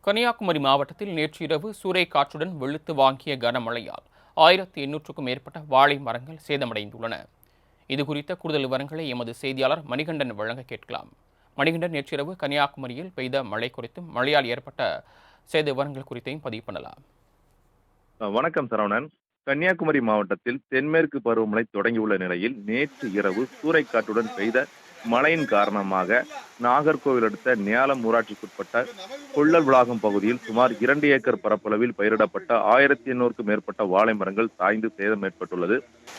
கன்னியாகுமரி மாவட்டத்தில் நேற்று இரவு சூறைக்காற்றுடன் வெளுத்து வாங்கிய கனமழையால் 1800க்கும் மேற்பட்ட வாழை மரங்கள் சேதமடைந்துள்ளன. இதுகுறித்த கூடுதல் விவரங்களை எமது செய்தியாளர் மணிகண்டன் வழங்க கேட்கலாம். மணிகண்டன், நேற்றிரவு கன்னியாகுமரியில் பெய்த மழை குறித்தும் மழையால் ஏற்பட்ட சேத விவரங்கள் குறித்தையும் பதிவு பண்ணலாம். வணக்கம் சரவணன். கன்னியாகுமரி மாவட்டத்தில் தென்மேற்கு பருவமழை தொடங்கியுள்ள நிலையில் நேற்று இரவு சூறைக்காற்றுடன் பெய்த மழையின் காரணமாக நாகர்கோவில் அடுத்த நேலம் ஊராட்சிக்குட்பட்ட கொள்ளல் விளாகம் பகுதியில் சுமார் 2 ஏக்கர் பரப்பளவில் பயிரிடப்பட்ட 1800க்கும் மேற்பட்ட வாழை மரங்கள் சாய்ந்து சேதம் ஏற்பட்டுள்ளது.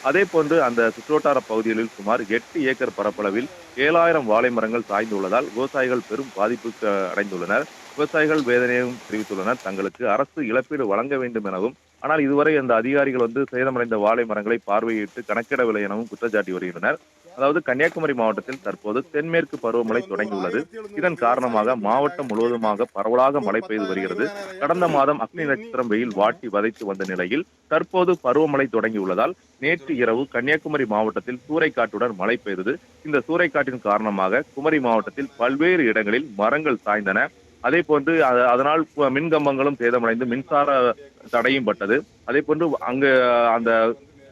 அதே போன்று அந்த சுற்றுவட்டார பகுதிகளில் சுமார் 8 ஏக்கர் பரப்பளவில் 7000 வாழை மரங்கள் சாய்ந்துள்ளதால் விவசாயிகள் பெரும் பாதிப்புக்கு அடைந்துள்ளனர். விவசாயிகள் வேதனையும் தெரிவித்துள்ளனர். தங்களுக்கு அரசு இழப்பீடு வழங்க வேண்டும் எனவும், ஆனால் இதுவரை அந்த அதிகாரிகள் சேதமடைந்த வாழை மரங்களை பார்வையிட்டு கணக்கிடவில்லை எனவும் குற்றச்சாட்டி வருகின்றனர். அதாவது கன்னியாகுமரி மாவட்டத்தில் தற்போது தென்மேற்கு பருவமழை தொடங்கியுள்ளது. இதன் காரணமாக மாவட்டம் முழுவதுமாக பரவலாக மழை பெய்து வருகிறது. கடந்த மாதம் அக்னி நட்சத்திரம் வெயில் வாட்டி வதைத்து வந்த நிலையில் தற்போது பருவமழை தொடங்கியுள்ளதால் நேற்று இரவு கன்னியாகுமரி மாவட்டத்தில் சூறைக்காற்றுடன் மழை பெய்தது. இந்த சூறைக்காற்றின் காரணமாக குமரி மாவட்டத்தில் பல்வேறு இடங்களில் மரங்கள் சாய்ந்தன. அதே போன்று அதனால் மின்கம்பங்களும் சேதமடைந்து மின்சார தடையும் பட்டது. அதே போன்று அங்கு அந்த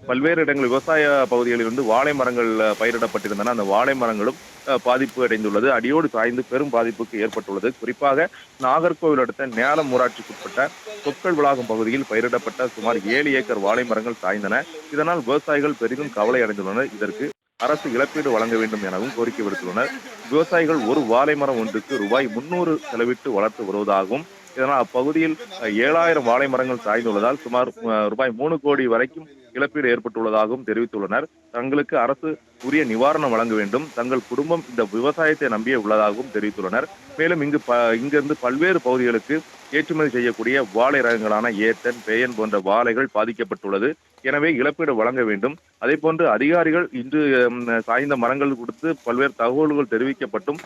பல்வேறு இடங்கள் விவசாய பகுதிகளில் இருந்து வாழை மரங்கள் பயிரிடப்பட்டிருந்தன. அந்த வாழை மரங்களும் பாதிப்பு அடைந்துள்ளது. அடியோடு சாய்ந்து பெரும் பாதிப்புக்கு ஏற்பட்டுள்ளது. குறிப்பாக நாகர்கோவில் அடுத்த நேலம் ஊராட்சிக்குட்பட்ட தொக்கல் விளாகம் பகுதியில் பயிரிடப்பட்ட சுமார் 7 ஏக்கர் வாழை மரங்கள் சாய்ந்தன. இதனால் விவசாயிகள் பெரிதும் கவலை அடைந்துள்ளனர். இதற்கு அரசு இழப்பீடு வழங்க வேண்டும் எனவும் கோரிக்கை விடுத்துள்ளனர். விவசாயிகள் ஒரு வாழை மரம் ஒன்றுக்கு ரூபாய் 300 செலவிட்டு வளர்த்து வருவதாகவும், இதனால் அப்பகுதியில் 7000 வாழை மரங்கள் சாய்ந்துள்ளதால் சுமார் ரூபாய் 3 கோடி வரைக்கும் இழப்பீடு ஏற்பட்டுள்ளதாகவும் தெரிவித்துள்ளனர். தங்களுக்கு அரசு உரிய நிவாரணம் வழங்க வேண்டும், தங்கள் குடும்பம் இந்த விவசாயத்தை நம்பியே உள்ளதாகவும் தெரிவித்துள்ளனர். மேலும் இங்கிருந்து பல்வேறு பகுதிகளுக்கு ஏற்றுமதி செய்யக்கூடிய வாழை ரகங்களான ஏத்தன், பேயன் போன்ற வாழைகள் பாதிக்கப்பட்டுள்ளது. எனவே இழப்பீடு வழங்க வேண்டும். அதே போன்று அதிகாரிகள் இன்று சாய்ந்த மரங்கள் கொடுத்து பல்வேறு தகவல்கள் தெரிவிக்கப்பட்டும்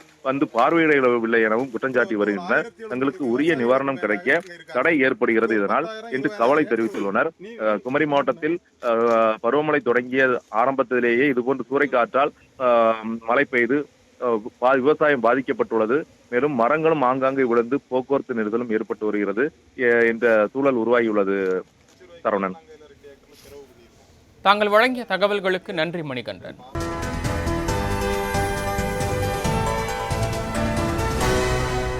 பார்வையிடவில்லை எனவும் குற்றஞ்சாட்டி வருகின்றனர். தங்களுக்கு உரிய நிவாரணம் கிடைக்க தடை ஏற்படுகிறது இதனால் என்று கவலை தெரிவித்துள்ளனர். குமரி மாவட்டத்தில் பருவமழை தொடங்கிய ஆரம்பத்திலேயே இதுபோன்று சூறைக்காற்றால் மழை பெய்து விவசாயம் பாதிக்கப்பட்டுள்ளது. மேலும் மரங்களும் ஆங்காங்கே விழுந்து போக்குவரத்து நெரிசலும் ஏற்பட்டு வருகிறது என்ற சூழல் உருவாகியுள்ளது. சரவணன், தாங்கள் வழங்கிய தகவல்களுக்கு நன்றி மணிகண்டன்.